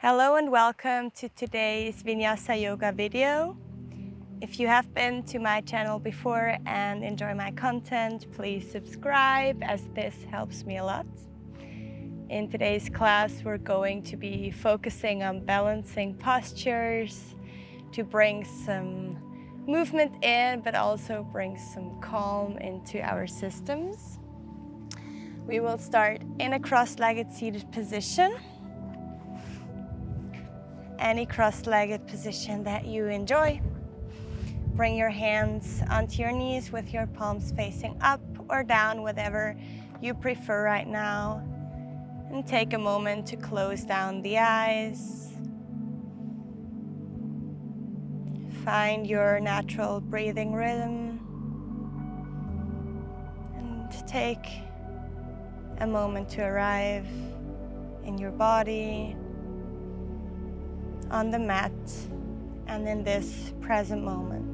Hello and welcome to today's Vinyasa yoga video. If you have been to my channel before and enjoy my content, please subscribe as this helps me a lot. In today's class, we're going to be focusing on balancing postures to bring some movement in, but also bring some calm into our systems. We will start in a cross-legged seated position. Any cross-legged position that you enjoy. Bring your hands onto your knees with your palms facing up or down, whatever you prefer right now. And take a moment to close down the eyes. Find your natural breathing rhythm. And take a moment to arrive in your body, on the mat, and in this present moment.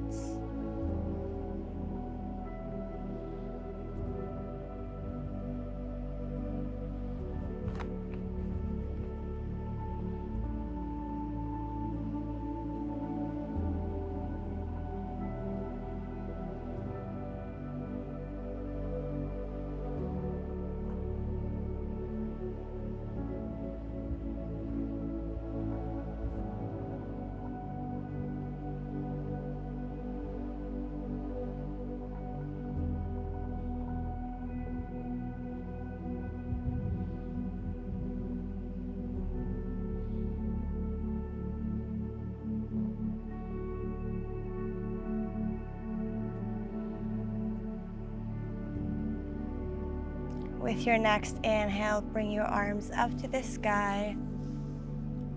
With your next inhale, bring your arms up to the sky.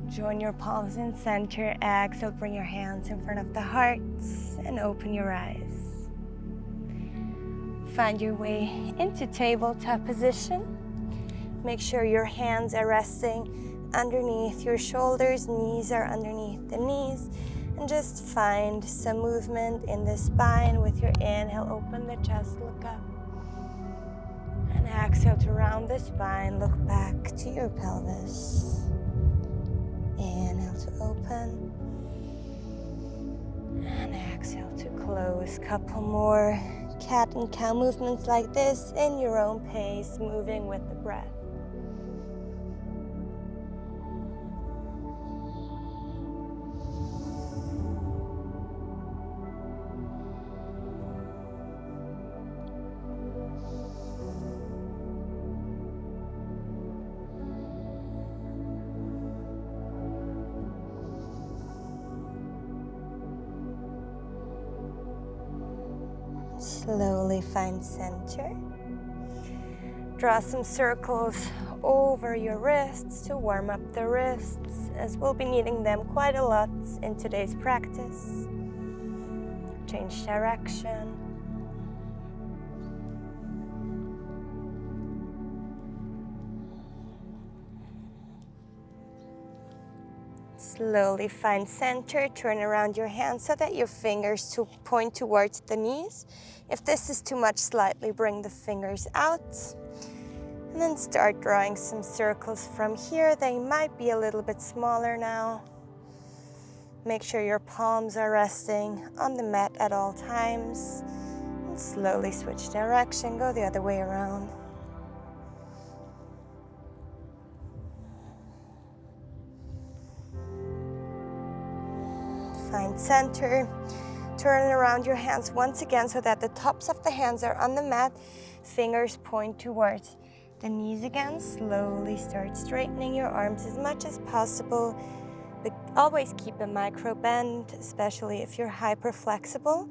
Join your palms in center. Exhale, bring your hands in front of the heart and open your eyes. Find your way into tabletop position. Make sure your hands are resting underneath your shoulders, knees are underneath the knees, and just find some movement in the spine. With your inhale, open the chest, look up. And exhale to round the spine, look back to your pelvis. Inhale to open. And exhale to close. Couple more cat and cow movements like this in your own pace, moving with the breath. Slowly find center. Draw some circles over your wrists to warm up the wrists, as we'll be needing them quite a lot in today's practice. Change direction. Slowly find center, turn around your hands so that your fingers point towards the knees. If this is too much, slightly bring the fingers out. And then start drawing some circles from here. They might be a little bit smaller now. Make sure your palms are resting on the mat at all times. And slowly switch direction, go the other way around. Find center. Turn around your hands once again so that the tops of the hands are on the mat. Fingers point towards the knees again. Slowly start straightening your arms as much as possible. But always keep a micro bend, especially if you're hyper flexible.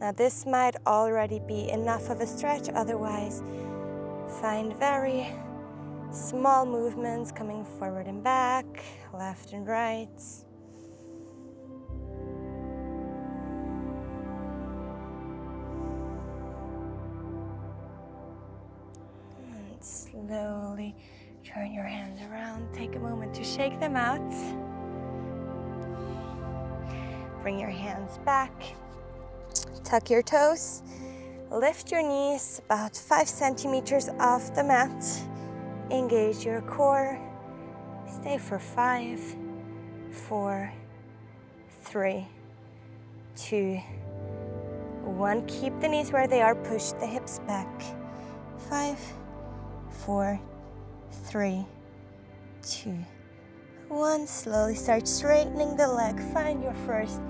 Now this might already be enough of a stretch. Otherwise, find very small movements coming forward and back, left and right. Slowly turn your hands around. Take a moment to shake them out. Bring your hands back. Tuck your toes. Lift your knees about 5 centimeters off the mat. Engage your core. Stay for 5, 4, 3, 2, 1. Keep the knees where they are. Push the hips back. 5, 4, 3, 2, 1. Slowly start straightening the leg. Find your first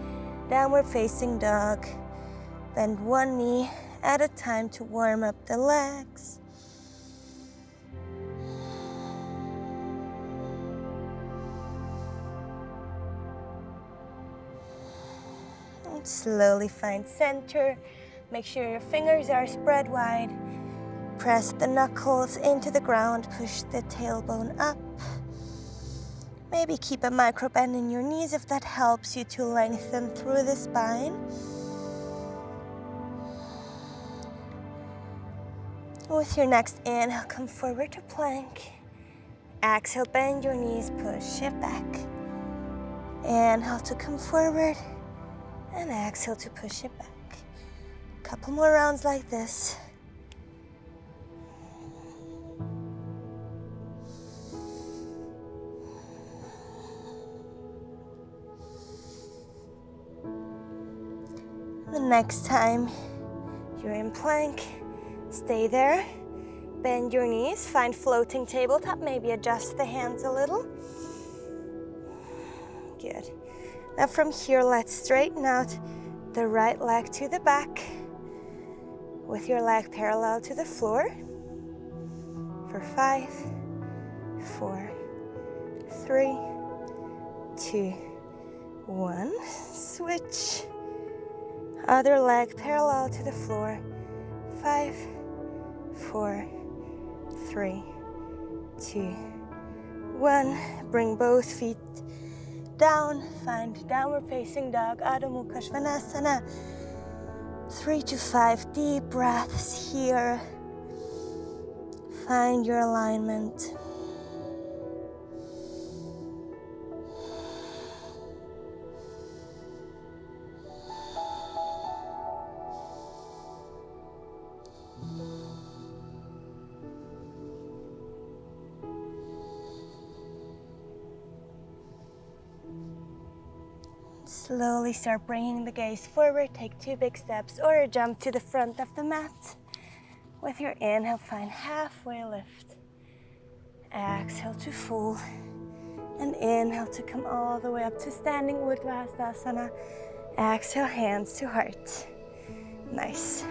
downward facing dog. Bend one knee at a time to warm up the legs. And slowly find center. Make sure your fingers are spread wide. Press the knuckles into the ground. Push the tailbone up. Maybe keep a micro bend in your knees if that helps you to lengthen through the spine. With your next inhale, come forward to plank. Exhale, bend your knees, push it back. Inhale to come forward, and exhale to push it back. Couple more rounds like this. The next time you're in plank, stay there. Bend your knees, find floating tabletop, maybe adjust the hands a little. Good. Now from here, let's straighten out the right leg to the back with your leg parallel to the floor for 5, 4, 3, 2, 1. Switch. Other leg parallel to the floor. 5, 4, 3, 2, 1. Bring both feet down. Find downward facing dog, Adho Mukha Svanasana. 3 to 5 deep breaths here. Find your alignment. Slowly start bringing the gaze forward. Take 2 big steps or a jump to the front of the mat. With your inhale, find halfway lift. Exhale to fold. And inhale to come all the way up to standing Urdhva Hastasana. Exhale, hands to heart. Nice.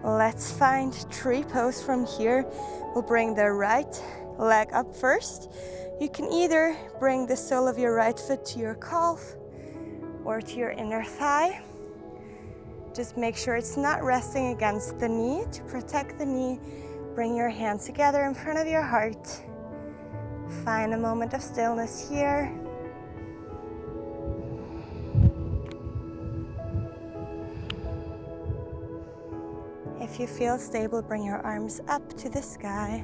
Let's find tree pose from here. We'll bring the right leg up first. You can either bring the sole of your right foot to your calf or to your inner thigh. Just make sure it's not resting against the knee. To protect the knee, bring your hands together in front of your heart. Find a moment of stillness here. If you feel stable, bring your arms up to the sky.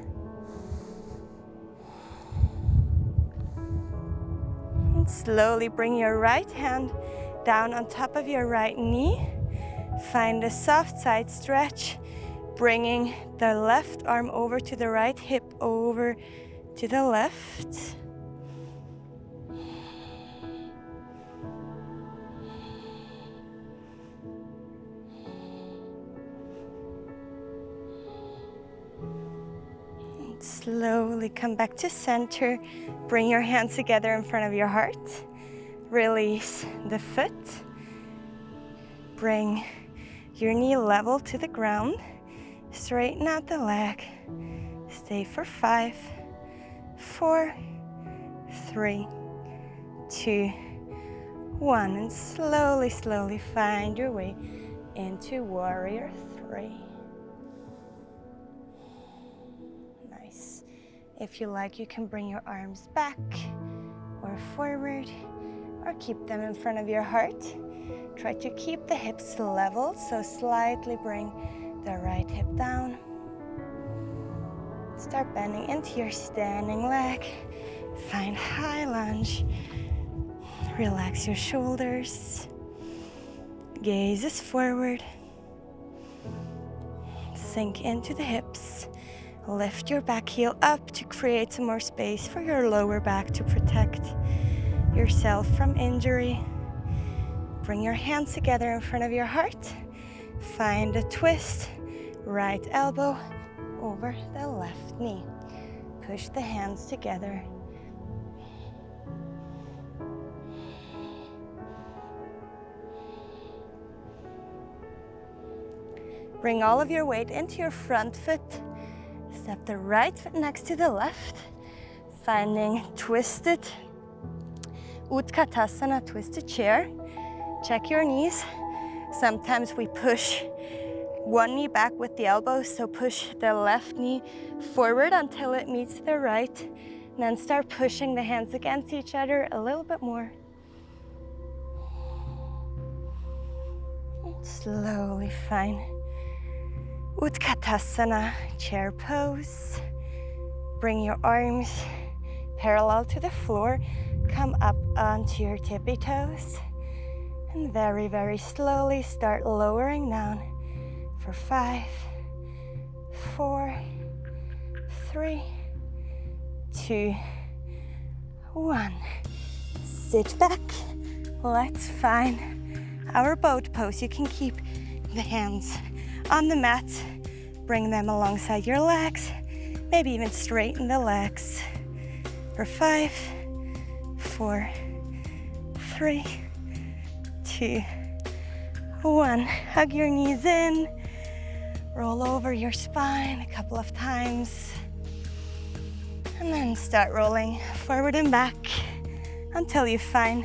And slowly bring your right hand down on top of your right knee. Find a soft side stretch, bringing the left arm over to the right hip, over to the left. And slowly come back to center. Bring your hands together in front of your heart. Release the foot. Bring your knee level to the ground. Straighten out the leg. Stay for 5, 4, 3, 2, 1. And slowly, slowly find your way into Warrior 3. Nice. If you like, you can bring your arms back or forward, or keep them in front of your heart. Try to keep the hips level, so slightly bring the right hip down. Start bending into your standing leg. Find high lunge. Relax your shoulders. Gaze is forward. Sink into the hips. Lift your back heel up to create some more space for your lower back to protect yourself from injury. Bring your hands together in front of your heart. Find a twist. Right elbow over the left knee. Push the hands together. Bring all of your weight into your front foot. Step the right foot next to the left. Finding twisted Utkatasana, twisted chair. Check your knees. Sometimes we push one knee back with the elbows, so push the left knee forward until it meets the right. And then start pushing the hands against each other a little bit more. And slowly find Utkatasana, chair pose. Bring your arms parallel to the floor. Come up onto your tippy toes. And very, very slowly start lowering down for 5, 4, 3, 2, 1. Sit back. Let's find our boat pose. You can keep the hands on the mat. Bring them alongside your legs. Maybe even straighten the legs. For 5, 4, 3, 2, 1. Hug your knees in. Roll over your spine a couple of times. And then start rolling forward and back until you find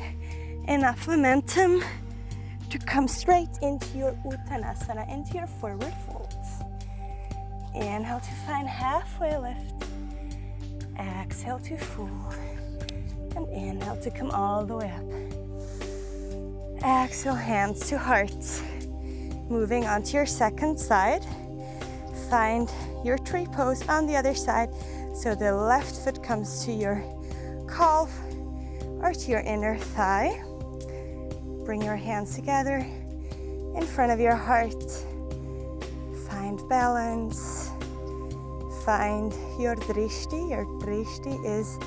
enough momentum to come straight into your Uttanasana, into your forward folds. Inhale to find halfway lift. Exhale to fold. And inhale to come all the way up. Exhale, hands to heart. Moving on to your second side. Find your tree pose on the other side. So the left foot comes to your calf or to your inner thigh. Bring your hands together in front of your heart. Find balance. Find your drishti. Your drishti is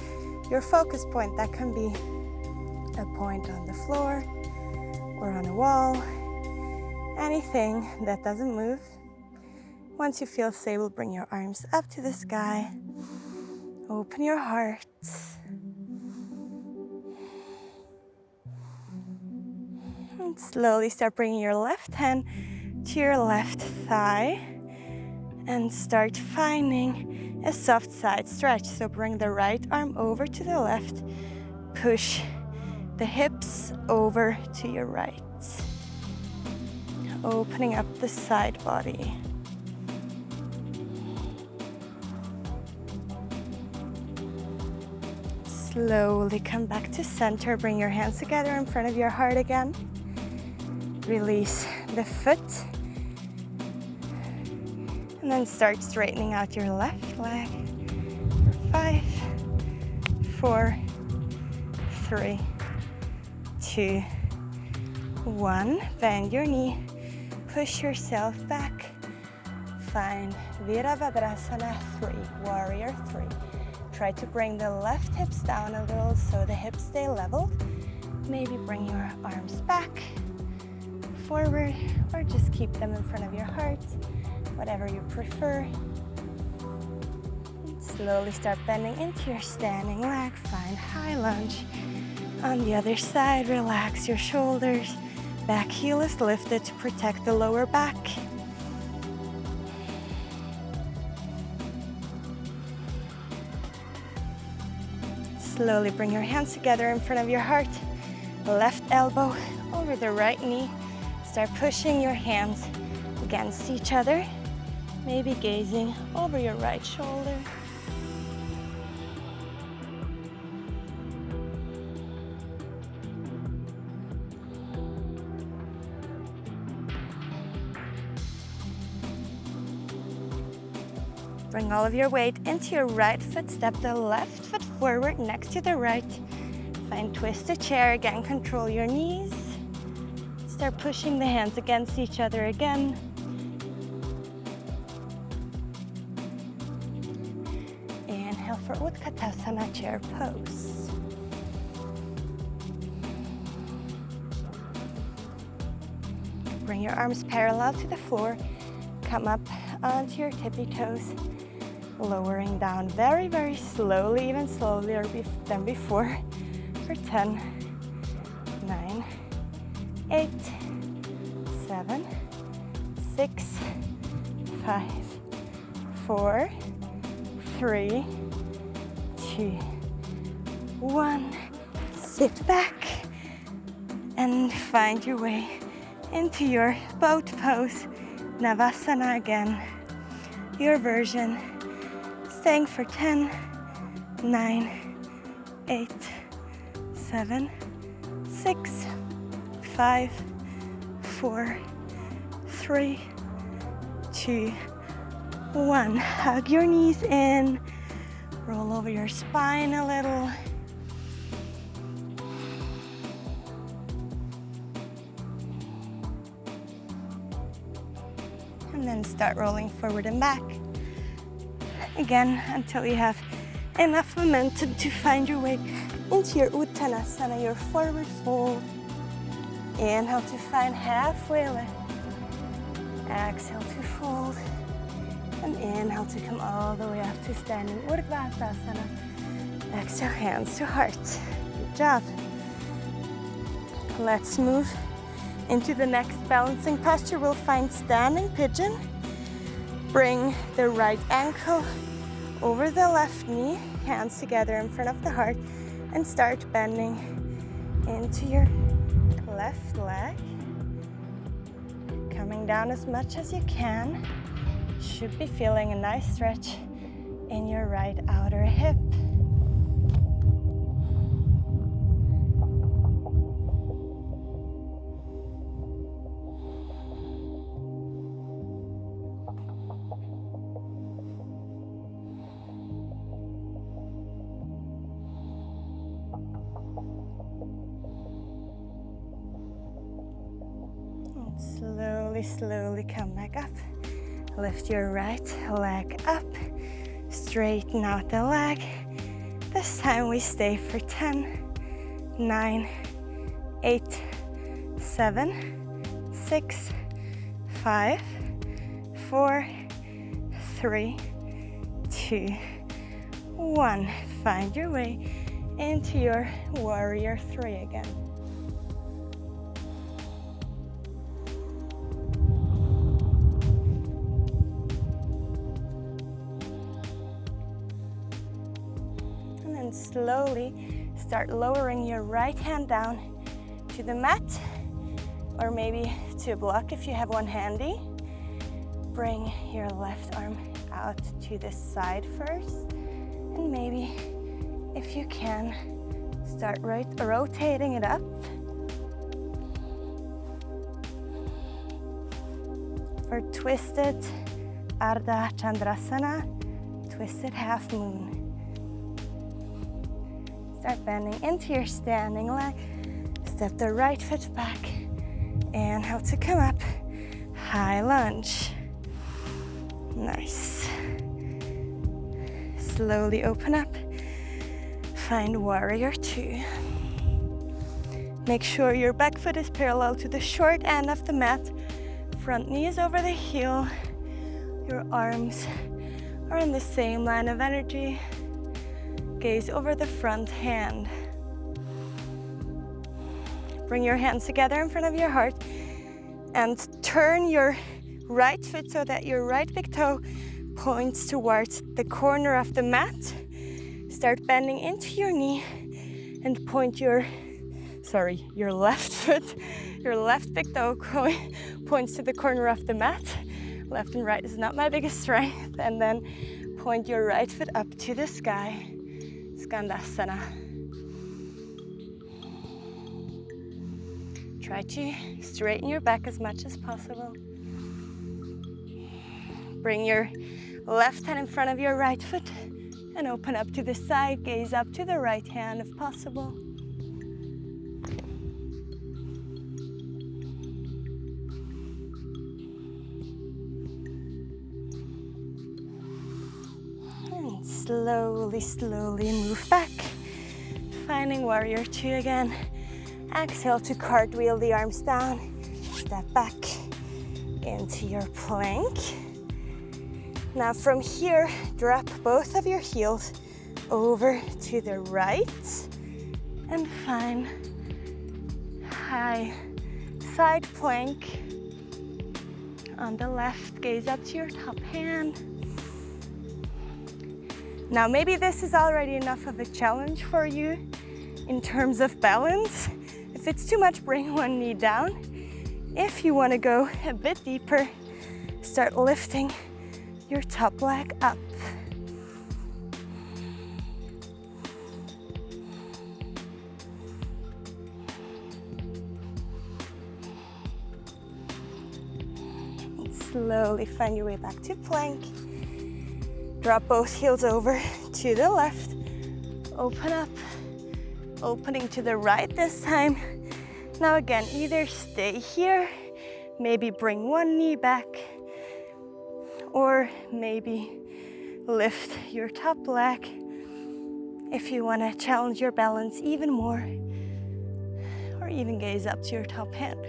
your focus point. That can be a point on the floor or on a wall. Anything that doesn't move. Once you feel stable, bring your arms up to the sky. Open your heart. And slowly start bringing your left hand to your left thigh. And start finding a soft side stretch. So bring the right arm over to the left. Push the hips over to your right. Opening up the side body. Slowly come back to center. Bring your hands together in front of your heart again. Release the foot. And then start straightening out your left leg. 5, 4, 3, 2, 1. Bend your knee. Push yourself back. Find Virabhadrasana 3, Warrior 3. Try to bring the left hips down a little so the hips stay level. Maybe bring your arms back, forward, or just keep them in front of your heart, whatever you prefer. And slowly start bending into your standing leg. Find high lunge. On the other side, relax your shoulders. Back heel is lifted to protect the lower back. Slowly bring your hands together in front of your heart. Left elbow over the right knee. Start pushing your hands against each other. Maybe gazing over your right shoulder. Bring all of your weight into your right foot. Step the left foot forward next to the right. Find twisted chair. Again, control your knees. Start pushing the hands against each other again. Inhale for Utkatasana, chair pose. Bring your arms parallel to the floor. Come up onto your tippy toes. Lowering down very, very slowly, even slower than before. For 10, 9, 8, 7, 6, 5, 4, 3, 2, 1. Sit back and find your way into your boat pose. Navasana again. Your version. Staying for 10, 9, 8, 7, 6, 5, 4, 3, 2, 1. Hug your knees in. Roll over your spine a little. And then start rolling forward and back. Again, until you have enough momentum to find your way into your Uttanasana, your forward fold. Inhale to find halfway lift. Exhale to fold. And inhale to come all the way up to standing Urdhva-tasana. Exhale, hands to heart. Good job. Let's move into the next balancing posture. We'll find standing pigeon. Bring the right ankle over the left knee, hands together in front of the heart, and start bending into your left leg. Coming down as much as you can. Should be feeling a nice stretch in your right outer hip. Slowly come back up. Lift your right leg up. Straighten out the leg. This time we stay for 10, 9, 8, 7, 6, 5, 4, 3, 2, 1. Find your way into your warrior 3 again. Slowly start lowering your right hand down to the mat, or maybe to a block if you have one handy. Bring your left arm out to the side first, and maybe, if you can, start rotating it up. For twisted Ardha Chandrasana, twisted half moon. Start bending into your standing leg. Step the right foot back. Inhale to come up. High lunge. Nice. Slowly open up. Find warrior 2. Make sure your back foot is parallel to the short end of the mat. Front knee is over the heel. Your arms are in the same line of energy. Gaze over the front hand. Bring your hands together in front of your heart and turn your right foot so that your right big toe points towards the corner of the mat. Start bending into your knee and point your left foot, your left big toe points to the corner of the mat. Left and right is not my biggest strength. And then point your right foot up to the sky. Skandasana. Try to straighten your back as much as possible. Bring your left hand in front of your right foot and open up to the side. Gaze up to the right hand if possible. And slowly move back. Finding warrior 2 again. Exhale to cartwheel the arms down. Step back. into your plank. Now from here, drop both of your heels over to the right and find high side plank. On the left, gaze up to your top hand. Now maybe this is already enough of a challenge for you in terms of balance. If it's too much, bring one knee down. If you want to go a bit deeper, start lifting your top leg up. And slowly find your way back to plank. Drop both heels over to the left. Open up, opening to the right this time. Now again, either stay here, maybe bring one knee back, or maybe lift your top leg if you want to challenge your balance even more, or even gaze up to your top hand.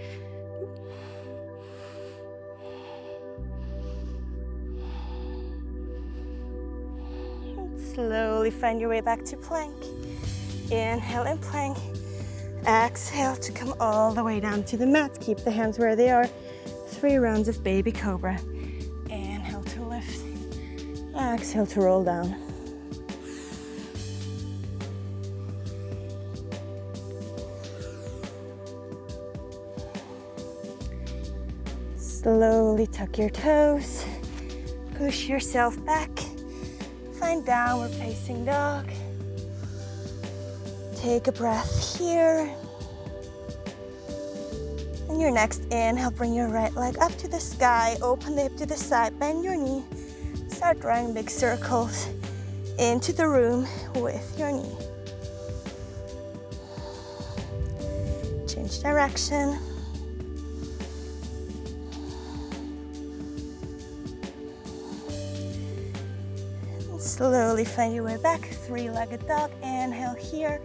Slowly find your way back to plank. Inhale in plank. Exhale to come all the way down to the mat. Keep the hands where they are. 3 rounds of baby cobra. Inhale to lift. Exhale to roll down. Slowly tuck your toes. Push yourself back. Find downward facing dog. Take a breath here. And your next inhale, bring your right leg up to the sky. Open the hip to the side, bend your knee. Start drawing big circles into the room with your knee. Change direction. Slowly find your way back, 3-legged dog. Inhale here,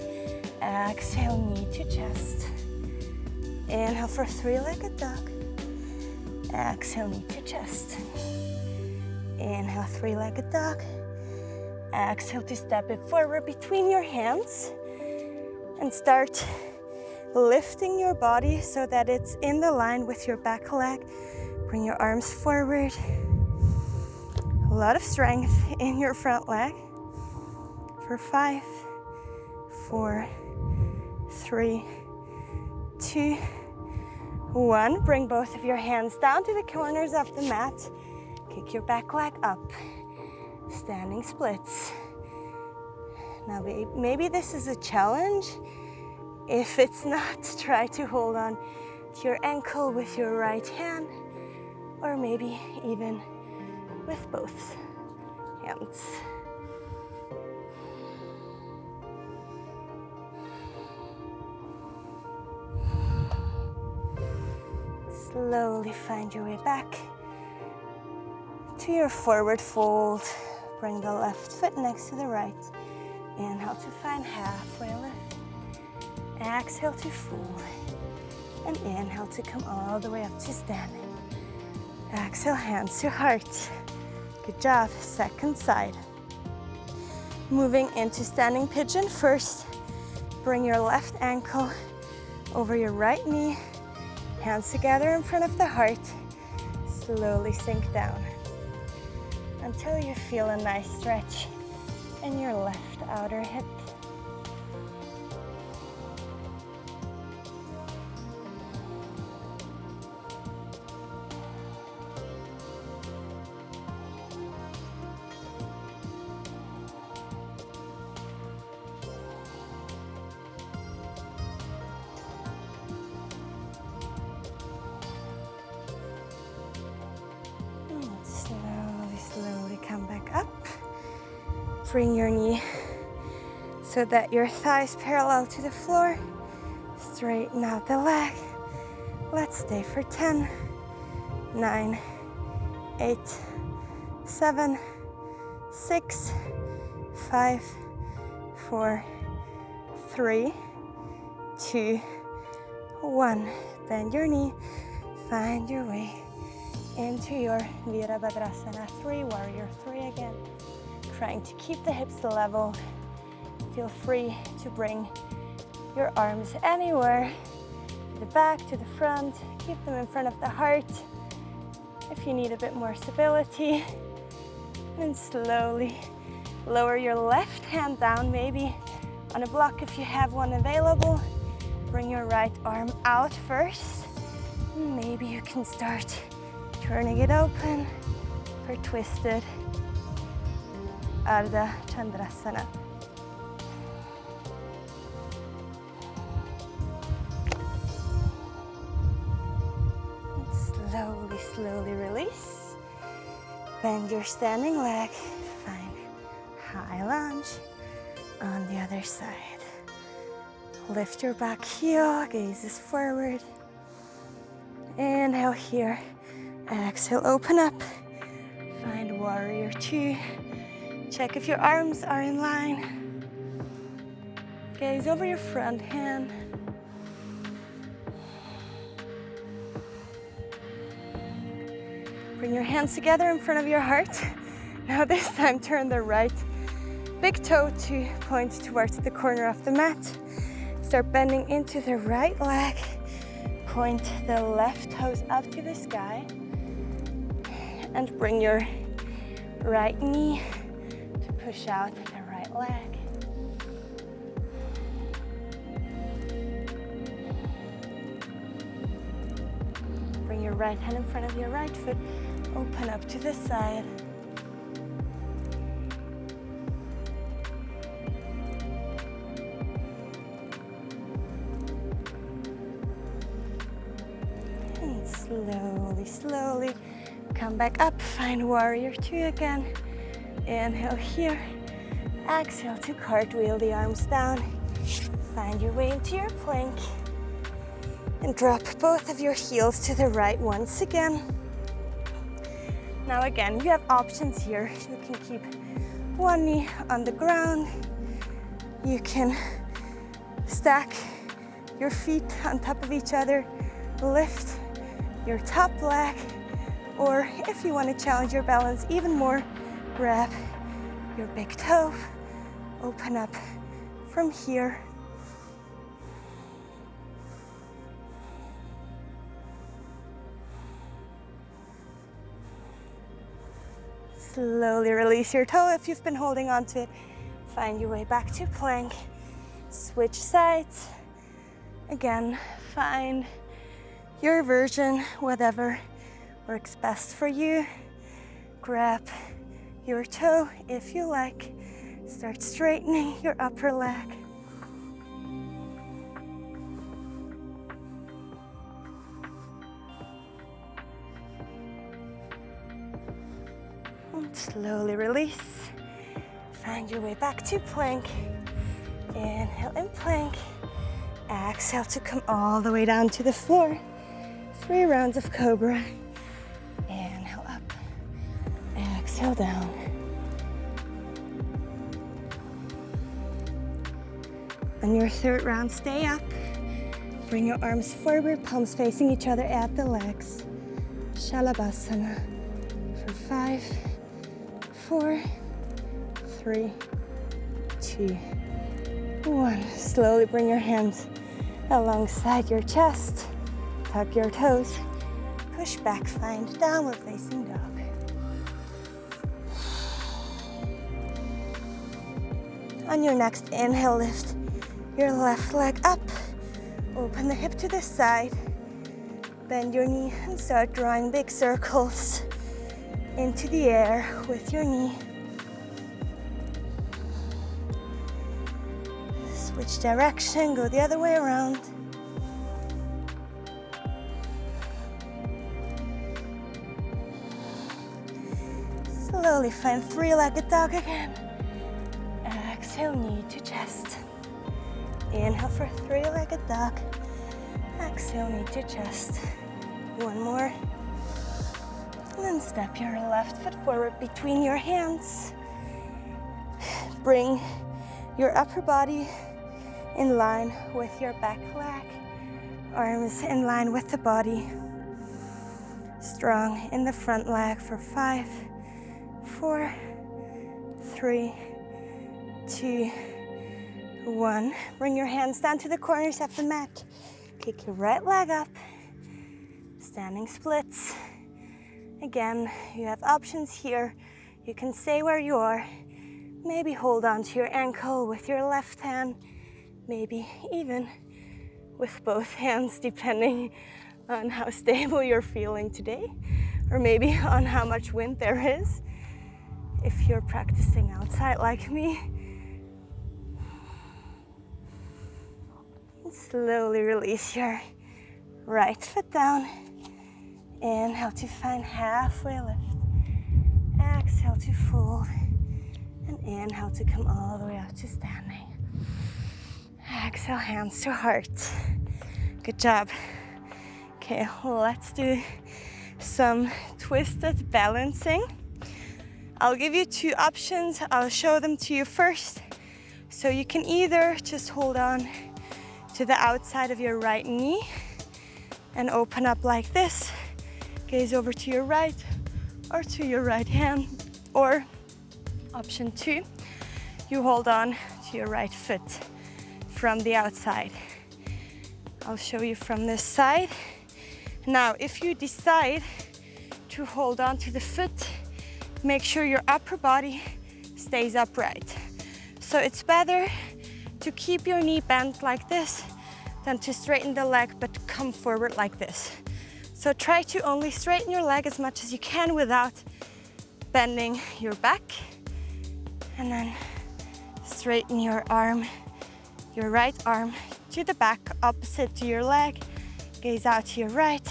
exhale, knee to chest. Inhale for 3-legged dog. Exhale, knee to chest. Inhale, 3-legged dog. Exhale to step it forward between your hands and start lifting your body so that it's in the line with your back leg. Bring your arms forward. A lot of strength in your front leg. For 5, 4, 3, 2, 1. Bring both of your hands down to the corners of the mat. Kick your back leg up. Standing splits. Now maybe this is a challenge. If it's not, try to hold on to your ankle with your right hand, or maybe even with both hands. Slowly find your way back to your forward fold. Bring the left foot next to the right. Inhale to find halfway lift. Exhale to fold. And inhale to come all the way up to standing. Exhale, hands to heart. Good job. Second side. Moving into standing pigeon first. Bring your left ankle over your right knee. Hands together in front of the heart. Slowly sink down until you feel a nice stretch in your left outer hip. Slowly come back up. Bring your knee so that your thighs parallel to the floor. Straighten out the leg. Let's stay for 10, 9, 8, 7, 6, 5, 4, 3, 2, 1. Bend your knee. Find your way into your Virabhadrasana 3, warrior 3 again. Trying to keep the hips level. Feel free to bring your arms anywhere, to the back, to the front. Keep them in front of the heart if you need a bit more stability. And slowly lower your left hand down, maybe on a block if you have one available. Bring your right arm out first. Maybe you can start turning it open for twisted Ardha Chandrasana. And slowly release. Bend your standing leg. Find high lunge on the other side. Lift your back heel, gazes forward. Inhale here. Exhale, open up. Find warrior 2. Check if your arms are in line. Gaze over your front hand. Bring your hands together in front of your heart. Now this time turn the right big toe to point towards the corner of the mat. Start bending into the right leg. Point the left toes up to the sky. And bring your right knee to push out the right leg. Bring your right hand in front of your right foot. Open up to the side. And slowly come back up. Find warrior 2 again. Inhale here. Exhale to cartwheel the arms down. Find your way into your plank. And drop both of your heels to the right once again. Now again, you have options here. You can keep one knee on the ground. You can stack your feet on top of each other. Lift your top leg. Or if you want to challenge your balance even more, grab your big toe. Open up from here. Slowly release your toe if you've been holding on to it. Find your way back to plank. Switch sides. Again, find your version, whatever works best for you. Grab your toe if you like. Start straightening your upper leg. And slowly release. Find your way back to plank. Inhale in plank. Exhale to come all the way down to the floor. 3 rounds of cobra. Inhale up. Exhale down. On your 3rd round, stay up. Bring your arms forward, palms facing each other at the legs. Shalabhasana for 5, 4, 3, 2, 1. Slowly bring your hands alongside your chest. Tuck your toes. Push back, find downward facing dog. On your next inhale, lift your left leg up. Open the hip to the side. Bend your knee and start drawing big circles into the air with your knee. Switch direction, go the other way around. Slowly find 3-legged dog again. Exhale, knee to chest. Inhale for 3-legged dog. Exhale, knee to chest. One more. And then step your left foot forward between your hands. Bring your upper body in line with your back leg. Arms in line with the body. Strong in the front leg for 5, 4, 3, 2, 1. Bring your hands down to the corners of the mat. Kick your right leg up. Standing splits. Again, you have options here. You can stay where you are. Maybe hold on to your ankle with your left hand. Maybe even with both hands, depending on how stable you're feeling today, or maybe on how much wind there is. If you're practicing outside like me, slowly release your right foot down. Inhale to find halfway lift. Exhale to fold. And inhale to come all the way up to standing. Exhale, hands to heart. Good job. Okay, let's do some twisted balancing. I'll give you 2 options. I'll show them to you first. So you can either just hold on to the outside of your right knee and open up like this. Gaze over to your right or to your right hand. Or option 2, you hold on to your right foot from the outside. I'll show you from this side. Now, if you decide to hold on to the foot, make sure your upper body stays upright. So it's better to keep your knee bent like this than to straighten the leg but come forward like this. So try to only straighten your leg as much as you can without bending your back. And then straighten your arm, your right arm to the back, opposite to your leg. Gaze out to your right,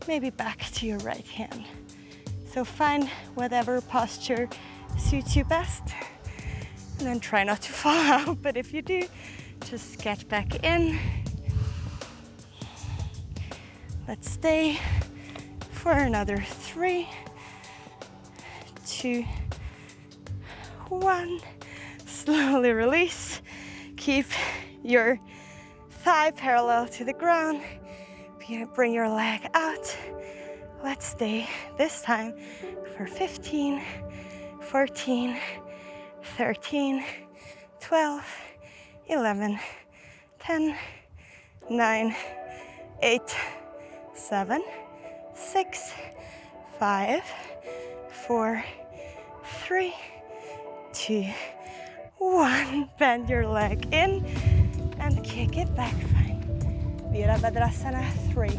maybe back to your right hand. So find whatever posture suits you best. And then try not to fall out, but if you do, just get back in. Let's stay for another 3, 2, 1. Slowly release. Keep your thigh parallel to the ground. Bring your leg out. Let's stay this time for 15, 14, 13, 12, 11, 10, 9, 8, 7, 6, 5, 4, 3, 2, 1. Bend your leg in and kick it back. Fine. Virabhadrasana 3.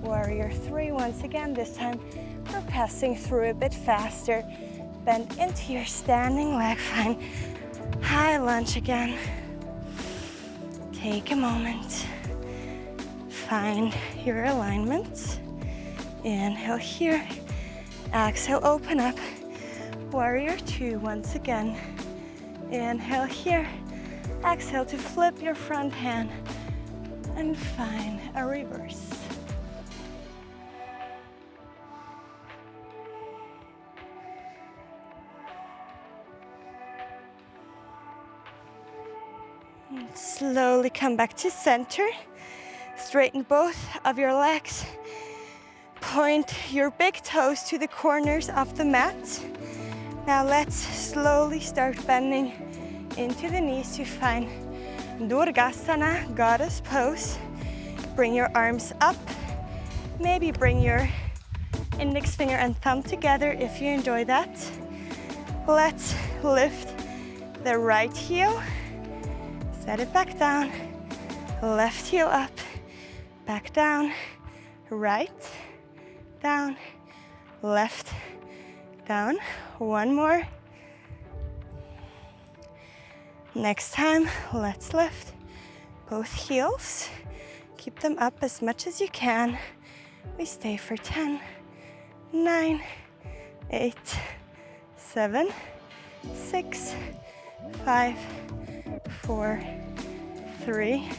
Warrior 3 once again. This time we're passing through a bit faster. Bend into your standing leg. Fine. High lunge again. Take a moment. Find your alignment. Inhale here. Exhale, open up. Warrior 2 once again. Inhale here. Exhale to flip your front hand and find a reverse. And slowly come back to center. Straighten both of your legs. Point your big toes to the corners of the mat. Now let's slowly start bending into the knees to find Durgasana, goddess pose. Bring your arms up. Maybe bring your index finger and thumb together if you enjoy that. Let's lift the right heel. Set it back down. Left heel up. Back down. Right. Down. Left. Down. One more. Next time, let's lift both heels. Keep them up as much as you can. We stay for 10, 9, 8, 7, 6, 5, 4, 3,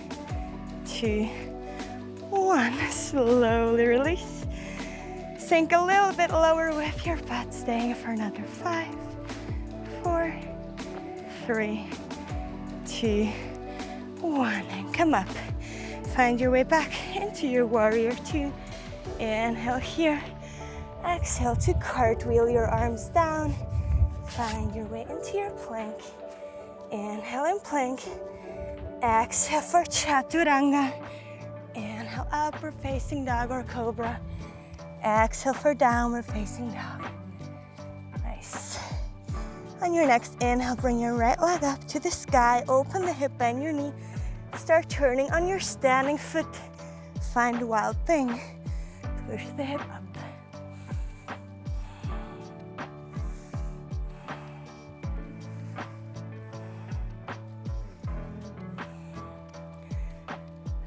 2, 1. Slowly release. Sink a little bit lower with your butt, staying for another 5, 4, 3, 2, 1. And come up. Find your way back into your warrior 2. Inhale here. Exhale to cartwheel your arms down. Find your way into your plank. Inhale in plank. Exhale for chaturanga. Inhale, upward facing dog or cobra. Exhale for downward facing dog. Nice. On your next inhale, bring your right leg up to the sky. Open the hip, bend your knee. Start turning on your standing foot. Find wild thing. Push the hip up.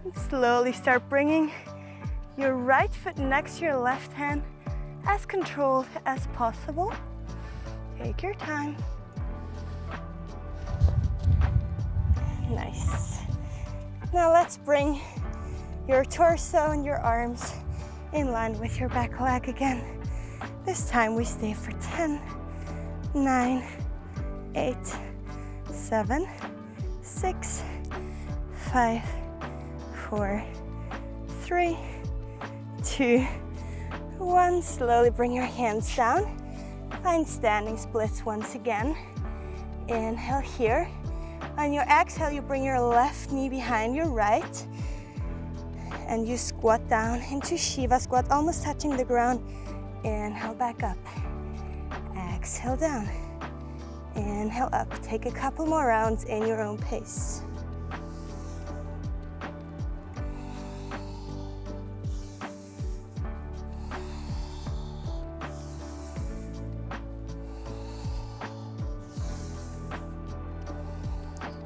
And slowly start bringing your right foot next to your left hand, as controlled as possible. Take your time. Nice. Now let's bring your torso and your arms in line with your back leg again. This time we stay for 10, 9, 8, 7, 6, 5, 4, 3, 2, 1. Slowly bring your hands down. Find standing splits once again. Inhale here. On your exhale, you bring your left knee behind your right. And you squat down into Shiva squat, almost touching the ground. Inhale back up. Exhale down. Inhale up. Take a couple more rounds in your own pace.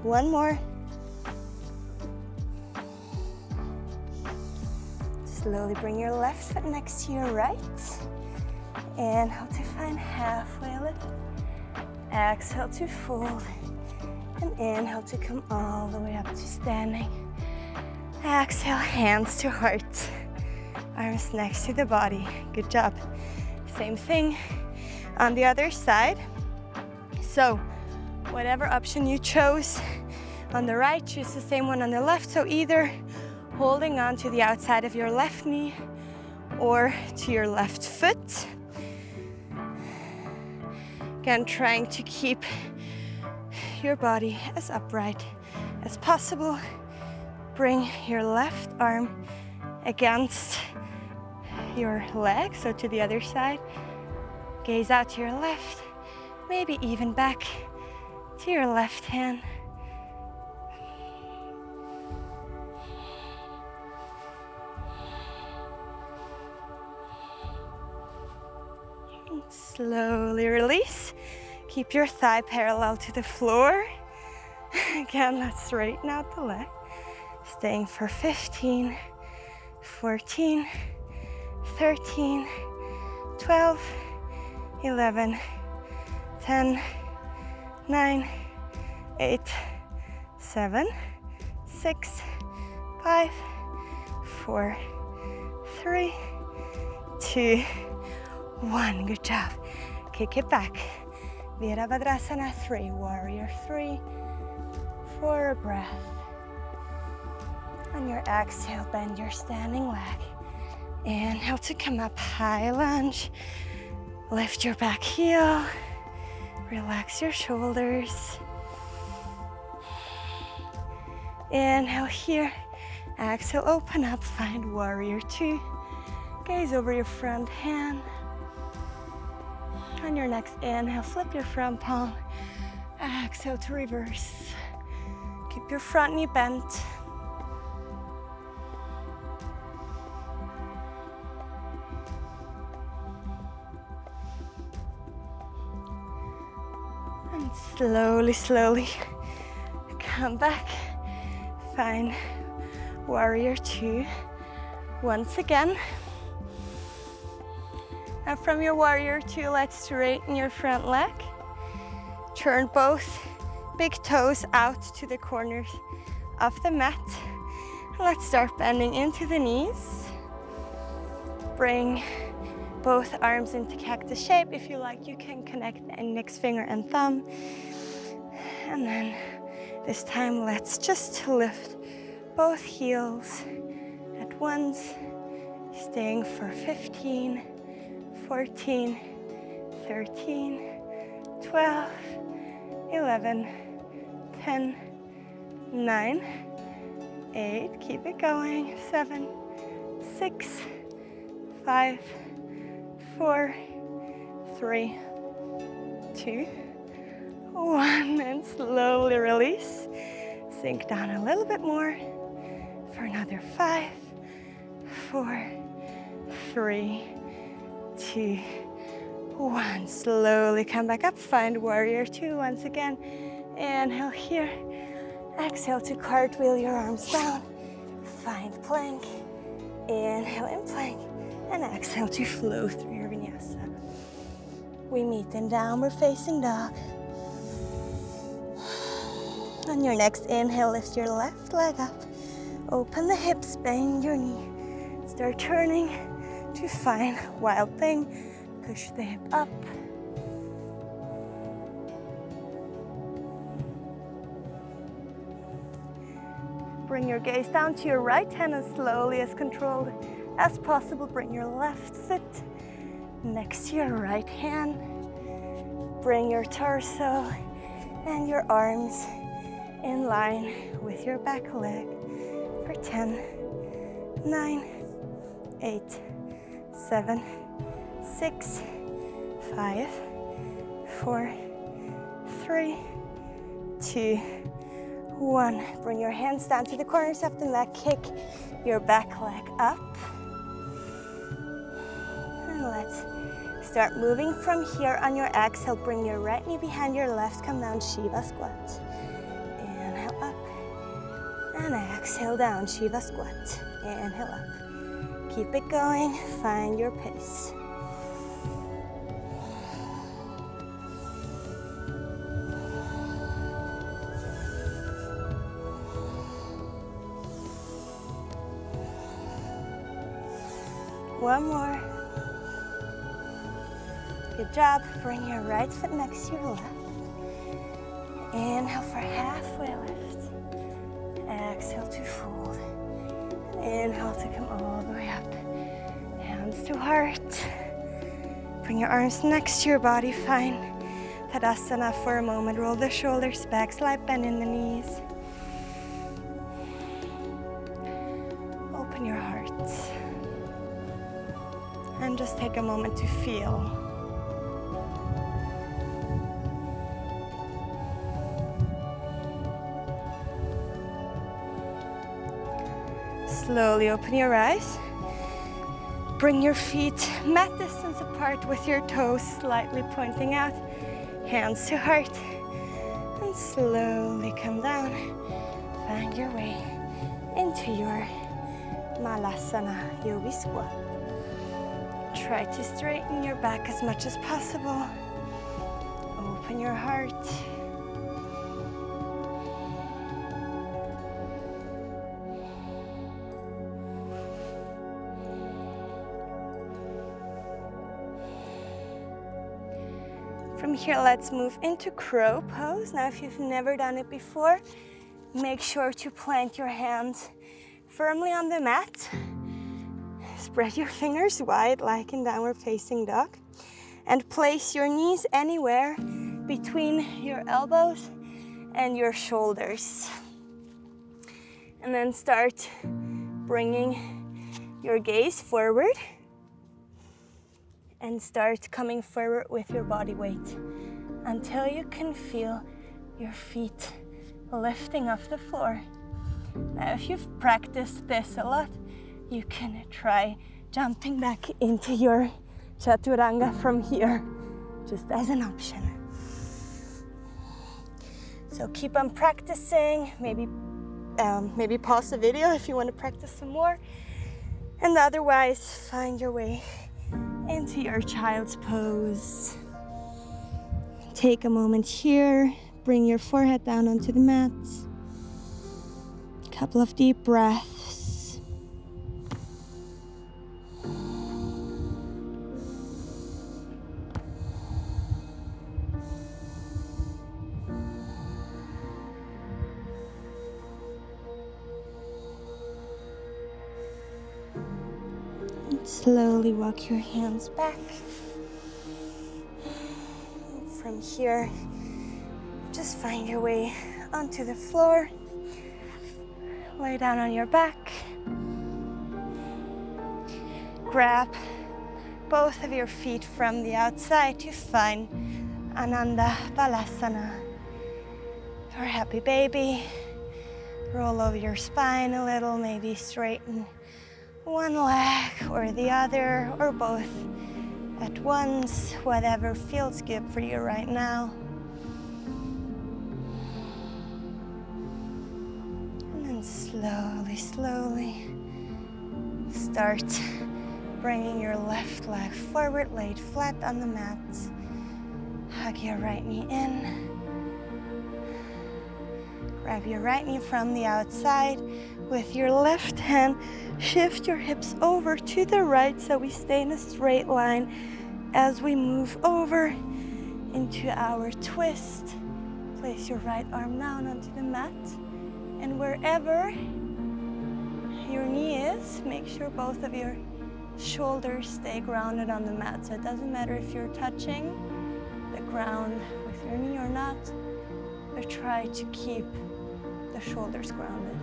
One more. Slowly bring your left foot next to your right. Inhale to find halfway lift. Exhale to fold. And inhale to come all the way up to standing. Exhale, hands to heart. Arms next to the body. Good job. Same thing on the other side. So, whatever option you chose on the right, choose the same one on the left. So either holding on to the outside of your left knee or to your left foot. Again, trying to keep your body as upright as possible. Bring your left arm against your leg, so to the other side. Gaze out to your left, maybe even back to your left hand. And slowly release. Keep your thigh parallel to the floor. Again, let's straighten out the leg. Staying for 15, 14, 13, 12, 11, 10, 9, 8, 7, 6, 5, 4, 3, 2, 1. Good job. Kick it back. Virabhadrasana 3, warrior 3, for a breath. On your exhale, bend your standing leg. Inhale to come up, high lunge. Lift your back heel. Relax your shoulders. Inhale here. Exhale, open up, find warrior 2. Gaze over your front hand. On your next inhale, flip your front palm. Exhale to reverse. Keep your front knee bent. And slowly, slowly come back. Find warrior 2 once again. And from your warrior 2, let's straighten your front leg. Turn both big toes out to the corners of the mat. Let's start bending into the knees. Bring both arms into cactus shape. If you like, you can connect the index finger and thumb. And then this time, let's just lift both heels at once, staying for 15, 14, 13, 12, 11, 10, 9, 8, keep it going, 7, 6, 5, 4, 3, 2, 1, and slowly release. Sink down a little bit more for another 5, 4, 3, 2, 1. Slowly come back up, find warrior 2 once again. Inhale here, exhale to cartwheel your arms down, find plank, inhale in plank, and exhale to flow through your vinyasa. We meet in downward facing dog. On your next inhale, lift your left leg up, open the hips, bend your knee, start turning to find wild thing, push the hip up. Bring your gaze down to your right hand and slowly, as controlled as possible, bring your left foot next to your right hand. Bring your torso and your arms in line with your back leg for 10, 9, 8, 7, 6, 5, 4, 3, 2, 1. Bring your hands down to the corners of the mat, kick your back leg up. And let's start moving from here. On your exhale, bring your right knee behind your left, come down, Shiva squat. Inhale up, and exhale down, Shiva squat. Inhale up. Keep it going, find your pace. One more. Good job. Bring your right foot next to your left. Inhale for halfway lift. Exhale to fold. Inhale to come all the way up. Hands to heart. Bring your arms next to your body. Find Tadasana for a moment. Roll the shoulders back, slight bend in the knees. Open your heart. And just take a moment to feel. Slowly open your eyes. Bring your feet mat distance apart with your toes slightly pointing out. Hands to heart. And slowly come down. Find your way into your Malasana Yogi squat. Try to straighten your back as much as possible. Open your heart. From here, let's move into crow pose. Now, if you've never done it before, make sure to plant your hands firmly on the mat. Spread your fingers wide like in downward facing dog. And place your knees anywhere between your elbows and your shoulders. And then start bringing your gaze forward. And start coming forward with your body weight until you can feel your feet lifting off the floor. Now, if you've practiced this a lot, you can try jumping back into your chaturanga from here, just as an option. So keep on practicing, maybe pause the video if you want to practice some more, and otherwise find your way into your child's pose. Take a moment here, bring your forehead down onto the mat. Couple of deep breaths. Slowly walk your hands back. From here, just find your way onto the floor. Lay down on your back. Grab both of your feet from the outside to find Ananda Balasana. For happy baby, roll over your spine a little, maybe straighten one leg or the other, or both at once, whatever feels good for you right now. And then slowly, slowly start bringing your left leg forward, laid flat on the mat. Hug your right knee in. Grab your right knee from the outside. With your left hand, shift your hips over to the right so we stay in a straight line as we move over into our twist. Place your right arm down onto the mat, and wherever your knee is, make sure both of your shoulders stay grounded on the mat. So it doesn't matter if you're touching the ground with your knee or not, but try to keep the shoulders grounded.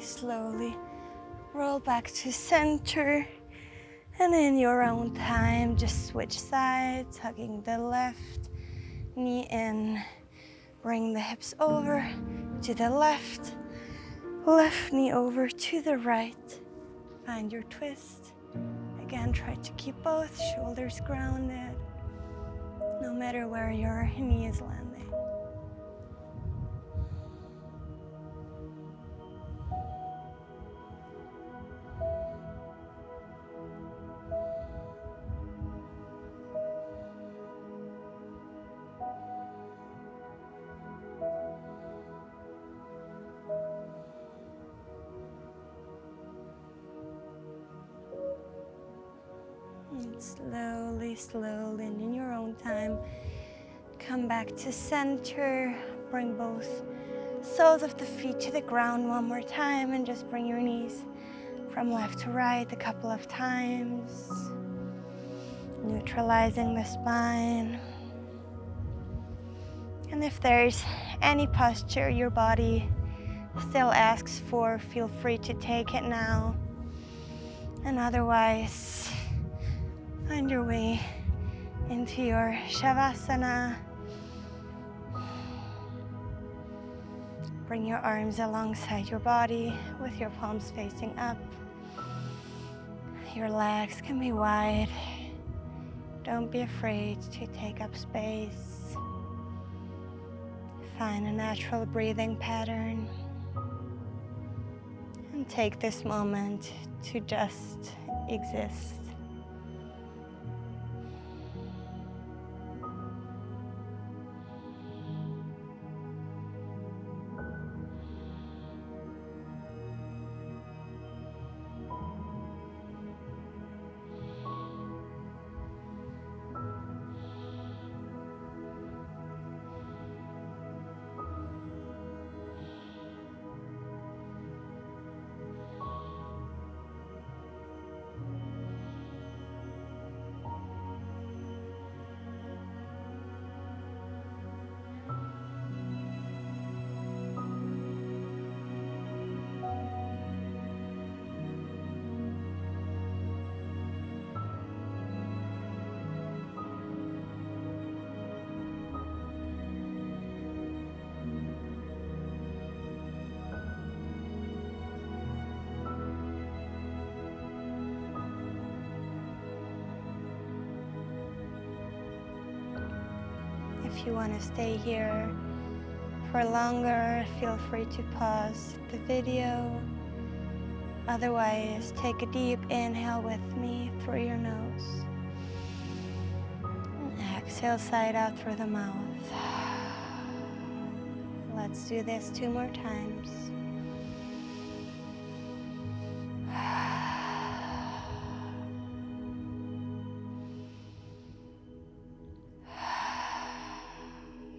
Slowly roll back to center, and in your own time just switch sides, hugging the left knee in, bring the hips over to the left, left knee over to the right. Find your twist. Again, try to keep both shoulders grounded, no matter where your knee is landing. And slowly, and in your own time, come back to center. Bring both soles of the feet to the ground one more time, and just bring your knees from left to right a couple of times, neutralizing the spine. And if there's any posture your body still asks for, feel free to take it now. And otherwise, find your way into your Shavasana. Bring your arms alongside your body with your palms facing up. Your legs can be wide. Don't be afraid to take up space. Find a natural breathing pattern. And take this moment to just exist. If you want to stay here for longer, feel free to pause the video. Otherwise, take a deep inhale with me through your nose. exhale, sigh it out through the mouth. Let's do this 2 more times.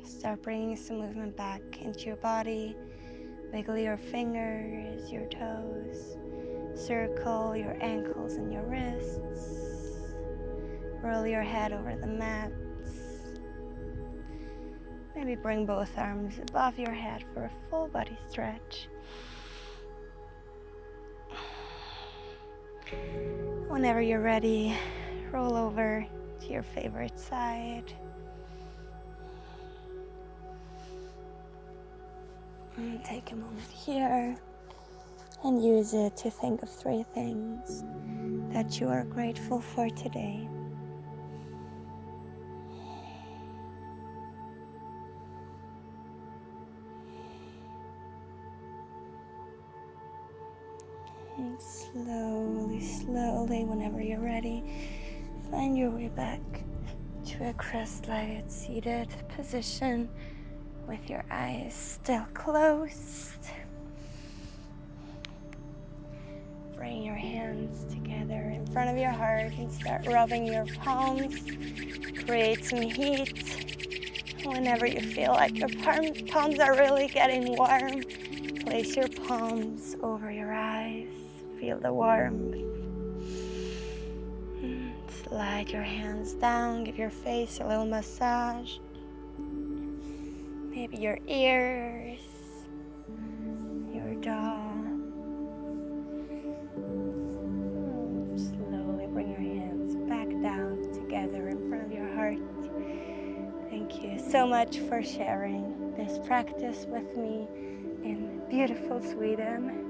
Start bringing some movement back into your body. Wiggle your fingers, your toes. Circle your ankles and your wrists. Roll your head over the mat. Maybe bring both arms above your head for a full body stretch. Whenever you're ready, roll over to your favorite side. And take a moment here and use it to think of 3 things that you are grateful for today. And slowly, whenever you're ready, find your way back to a cross-legged seated position with your eyes still closed. Bring your hands together in front of your heart and start rubbing your palms. Create some heat. Whenever you feel like your palms are really getting warm, place your palms over your eyes. Feel the warmth. Slide your hands down. Give your face a little massage. Maybe your ears, your jaw. Slowly bring your hands back down together in front of your heart. Thank you so much for sharing this practice with me in beautiful Sweden.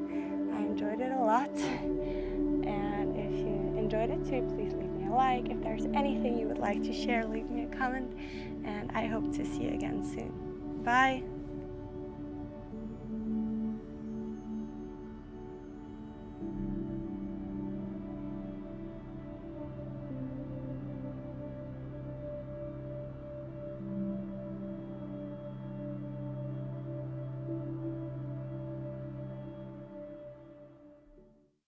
I enjoyed it a lot. And if you enjoyed it too, please leave me a like. If there's anything you would like to share, leave me a comment. And I hope to see you again soon. Bye.